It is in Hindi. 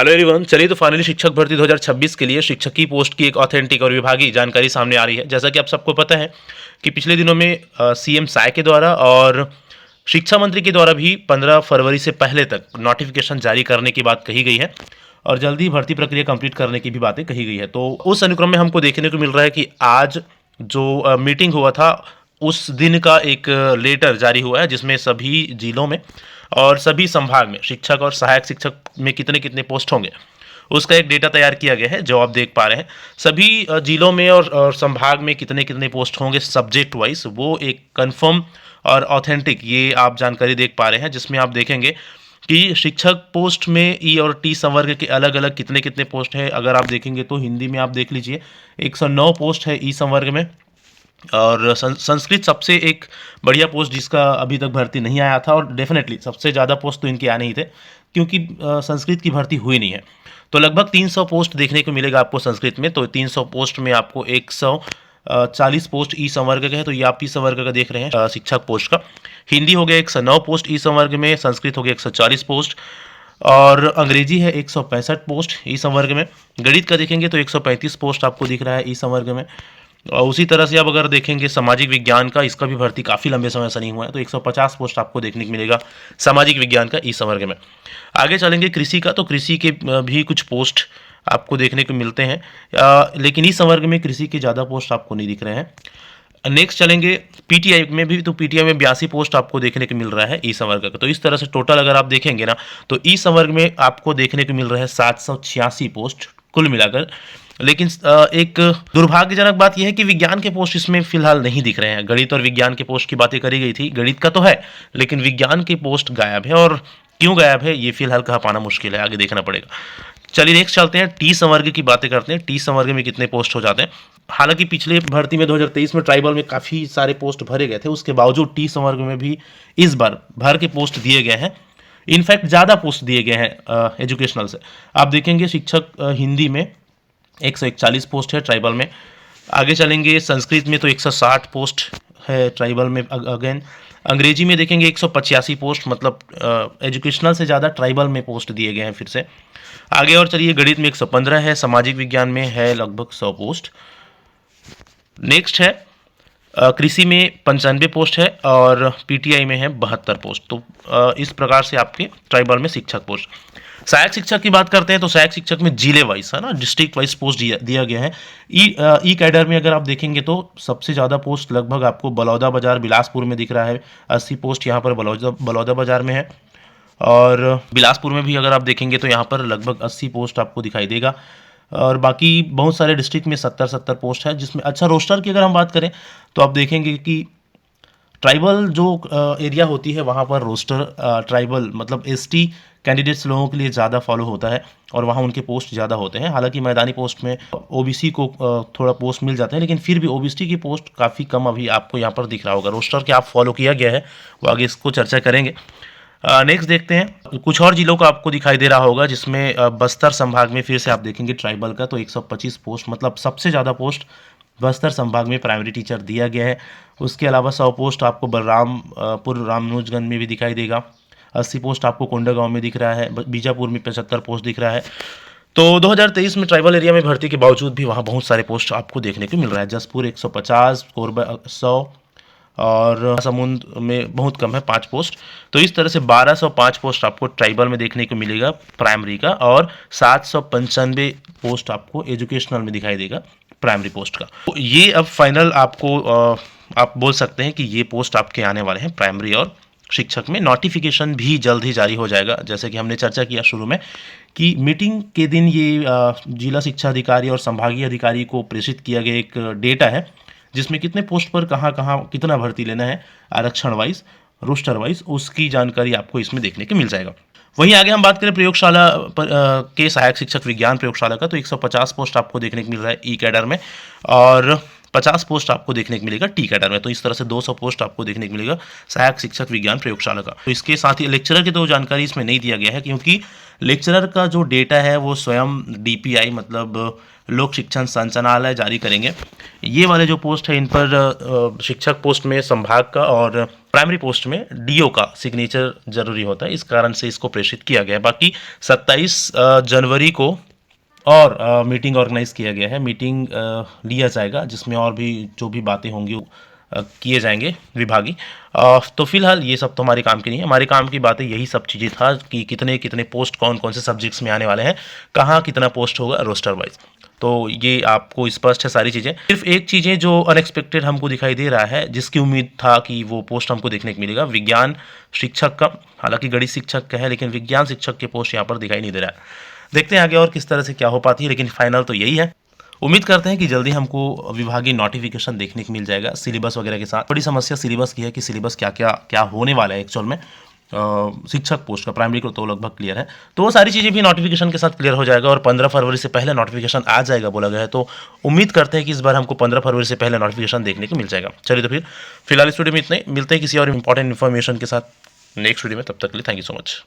हेलो एवरीवन, चलिए तो फाइनली शिक्षक भर्ती 2026 के लिए शिक्षक की पोस्ट की एक ऑथेंटिक और विभागीय जानकारी सामने आ रही है। जैसा कि आप सबको पता है कि पिछले दिनों में सीएम साय के द्वारा और शिक्षा मंत्री के द्वारा भी 15 फरवरी से पहले तक नोटिफिकेशन जारी करने की बात कही गई है और जल्दी भर्ती प्रक्रिया कंप्लीट करने की भी बातें कही गई है। तो उस अनुक्रम में हमको देखने को मिल रहा है कि आज जो मीटिंग हुआ था उस दिन का एक लेटर जारी हुआ है जिसमें सभी जिलों में और सभी संभाग में शिक्षक और सहायक शिक्षक में कितने कितने पोस्ट होंगे उसका एक डेटा तैयार किया गया है जो आप देख पा रहे हैं। सभी जिलों में और संभाग में कितने कितने पोस्ट होंगे सब्जेक्ट वाइज वो एक कंफर्म और ऑथेंटिक ये आप जानकारी देख पा रहे हैं, जिसमें आप देखेंगे कि शिक्षक पोस्ट में ई और टी संवर्ग के अलग अलग कितने कितने पोस्ट है। अगर आप देखेंगे तो हिंदी में आप देख लीजिए 109 पोस्ट है ई संवर्ग में, और संस्कृत सबसे एक बढ़िया पोस्ट जिसका अभी तक भर्ती नहीं आया था, और डेफिनेटली सबसे ज़्यादा पोस्ट तो इनके आने ही थे क्योंकि संस्कृत की भर्ती हुई नहीं है। तो लगभग 300 पोस्ट देखने को मिलेगा आपको संस्कृत में। तो 300 पोस्ट में आपको 140 पोस्ट ई संवर्ग का है, तो ये आप ई संवर्ग का देख रहे हैं शिक्षक पोस्ट का। हिंदी हो गया 109 पोस्ट ई संवर्ग में, संस्कृत हो गया 140 पोस्ट, और अंग्रेजी है 165 पोस्ट ई संवर्ग में। गणित का देखेंगे तो 135 पोस्ट आपको दिख रहा है ई संवर्ग में। और उसी तरह से आप अगर देखेंगे सामाजिक विज्ञान का, इसका भी भर्ती काफ़ी लंबे समय से नहीं हुआ है, तो 150 पोस्ट आपको देखने को मिलेगा सामाजिक विज्ञान का ई संवर्ग में। आगे चलेंगे कृषि का, तो कृषि के भी कुछ पोस्ट आपको देखने को मिलते हैं, लेकिन ई संवर्ग में कृषि के ज़्यादा पोस्ट आपको नहीं दिख रहे हैं। नेक्स्ट चलेंगे पीटीआई में भी, तो पीटीआई में 82 पोस्ट आपको देखने को मिल रहा है ई संवर्ग का। तो इस तरह से टोटल अगर आप देखेंगे ना तो ई संवर्ग में आपको देखने को मिल रहा है 786 पोस्ट कुल मिलाकर। लेकिन एक दुर्भाग्यजनक बात यह है कि विज्ञान के पोस्ट इसमें फिलहाल नहीं दिख रहे हैं। गणित और विज्ञान के पोस्ट की बातें करी गई थी, गणित का तो है लेकिन विज्ञान के पोस्ट गायब है, और क्यों गायब है ये फिलहाल कह पाना मुश्किल है, आगे देखना पड़ेगा। चलिए नेक्स्ट चलते हैं, टी संवर्ग की बातें करते हैं। टी संवर्ग में कितने पोस्ट हो जाते हैं। हालांकि पिछले भर्ती में 2023 में ट्राइबल में काफ़ी सारे पोस्ट भरे गए थे, उसके बावजूद टी संवर्ग में भी इस बार भर के पोस्ट दिए गए हैं। इनफैक्ट ज़्यादा पोस्ट दिए गए हैं एजुकेशनल से। आप देखेंगे शिक्षक हिंदी में 141 पोस्ट है ट्राइबल में। आगे चलेंगे संस्कृत में तो 160 पोस्ट है ट्राइबल में। अगेन अंग्रेजी में देखेंगे 185 पोस्ट, मतलब एजुकेशनल से ज़्यादा ट्राइबल में पोस्ट दिए गए हैं फिर से। आगे और चलिए गणित में 115 है, सामाजिक विज्ञान में है लगभग 100 पोस्ट। नेक्स्ट है कृषि में 95 पोस्ट है, और पीटीआई में है 72 पोस्ट। तो इस प्रकार से आपके ट्राइबल में शिक्षक पोस्ट। सहायक शिक्षक की बात करते हैं तो सहायक शिक्षक में जिले वाइज है ना, डिस्ट्रिक्ट वाइज पोस्ट दिया गया है। ई कैडर में अगर आप देखेंगे तो सबसे ज़्यादा पोस्ट लगभग आपको बलौदा बाजार बिलासपुर में दिख रहा है, 80 पोस्ट यहाँ पर बलौदा बाजार में है। और बिलासपुर में भी अगर आप देखेंगे तो यहाँ पर लगभग 80 पोस्ट आपको दिखाई देगा, और बाकी बहुत सारे डिस्ट्रिक्ट में 70 पोस्ट है। जिसमें अच्छा रोस्टर की अगर हम बात करें तो आप देखेंगे कि ट्राइबल जो एरिया होती है वहाँ पर रोस्टर ट्राइबल मतलब एसटी कैंडिडेट्स लोगों के लिए ज़्यादा फॉलो होता है, और वहाँ उनके पोस्ट ज़्यादा होते हैं। हालांकि मैदानी पोस्ट में ओबीसी को थोड़ा पोस्ट मिल जाते हैं, लेकिन फिर भी ओबीसी की पोस्ट काफ़ी कम अभी आपको यहाँ पर दिख रहा होगा। रोस्टर के आप फॉलो किया गया है, वो आगे इसको चर्चा करेंगे। नेक्स्ट देखते हैं, कुछ और जिलों का आपको दिखाई दे रहा होगा, जिसमें बस्तर संभाग में फिर से आप देखेंगे ट्राइबल का तो 125 पोस्ट, मतलब सबसे ज़्यादा पोस्ट बस्तर संभाग में प्राइमरी टीचर दिया गया है। उसके अलावा 100 पोस्ट आपको बलरामपुर रामनुजगंज में भी दिखाई देगा, 80 पोस्ट आपको कोंडागांव में दिख रहा है, बीजापुर में 75 पोस्ट दिख रहा है। तो 2023 में ट्राइबल एरिया में भर्ती के बावजूद भी वहाँ बहुत सारे पोस्ट आपको देखने को मिल रहा है। जसपुर 150, कोरबा 100, और समुंद में बहुत कम है 5 पोस्ट। तो इस तरह से 1205 पोस्ट आपको ट्राइबल में देखने को मिलेगा प्राइमरी का, और 795 पोस्ट आपको एजुकेशनल में दिखाई देगा प्राइमरी पोस्ट का। तो ये अब फाइनल आपको आप बोल सकते हैं कि ये पोस्ट आपके आने वाले हैं प्राइमरी और शिक्षक में। नोटिफिकेशन भी जल्द ही जारी हो जाएगा, जैसे कि हमने चर्चा किया शुरू में कि मीटिंग के दिन ये जिला शिक्षा अधिकारी और संभागीय अधिकारी को प्रेषित किया गया एक डेटा है, जिसमें कितने पोस्ट पर कहाँ कहाँ कितना भर्ती लेना है आरक्षण वाइज रोस्टर वाइज, उसकी जानकारी आपको इसमें देखने को मिल जाएगा। वहीं आगे हम बात करें प्रयोगशाला के सहायक शिक्षक विज्ञान प्रयोगशाला का, तो 150 पोस्ट आपको देखने को मिल रहा है ई कैडर में, और 50 पोस्ट आपको देखने को मिलेगा टी कैडर में। तो इस तरह से 200 पोस्ट आपको देखने को मिलेगा सहायक शिक्षक विज्ञान प्रयोगशाला का। तो इसके साथ ही लेक्चरर की तो जानकारी इसमें नहीं दिया गया है, क्योंकि लेक्चरर का जो डेटा है वो स्वयं डीपीआई मतलब लोक शिक्षण संचालनालय जारी करेंगे। ये वाले जो पोस्ट है इन पर शिक्षक पोस्ट में संभाग का और प्राइमरी पोस्ट में डीओ का सिग्नेचर जरूरी होता है, इस कारण से इसको प्रेषित किया गया है। बाकी 27 जनवरी को और मीटिंग ऑर्गेनाइज किया गया है, मीटिंग लिया जाएगा जिसमें और भी जो भी बातें होंगी किए जाएंगे विभागीय। तो फिलहाल ये सब तो हमारे काम की नहीं है, हमारे काम की बातें यही सब चीज़ें था कि कितने कितने पोस्ट कौन कौन से सब्जेक्ट्स में आने वाले हैं, कहाँ कितना पोस्ट होगा रोस्टर वाइज। तो ये आपको स्पष्ट है सारी चीज़ें। सिर्फ एक चीज़ें जो अनएक्सपेक्टेड हमको दिखाई दे रहा है, जिसकी उम्मीद था कि वो पोस्ट हमको देखने को मिलेगा, विज्ञान शिक्षक का, हालांकि गणित शिक्षक का है लेकिन विज्ञान शिक्षक के पोस्ट यहाँ पर दिखाई नहीं दे रहा है। देखते हैं आगे और किस तरह से क्या हो पाती है, लेकिन फाइनल तो यही है। उम्मीद करते हैं कि जल्दी हमको विभागीय नोटिफिकेशन देखने को मिल जाएगा सिलेबस वगैरह के साथ। बड़ी समस्या सिलेबस की है कि सिलेबस क्या क्या क्या होने वाला है एक्चुअल में। शिक्षक पोस्ट का प्राइमरी को तो लगभग क्लियर है, तो वो सारी चीज़ें भी नोटिफिकेशन के साथ क्लियर हो जाएगा और 15 फरवरी से पहले नोटिफिकेशन आ जाएगा बोला गया है। तो उम्मीद करते हैं कि इस बार हमको 15 फरवरी से पहले नोटिफिकेशन देखने को मिल जाएगा। चलिए तो फिर फिलहाल इस वीडियो में इतना ही, मिलते हैं किसी और इंपॉर्टेंट इन्फॉर्मेशन के साथ नेक्स्ट वीडियो में। तब तक के लिए थैंक यू सो मच।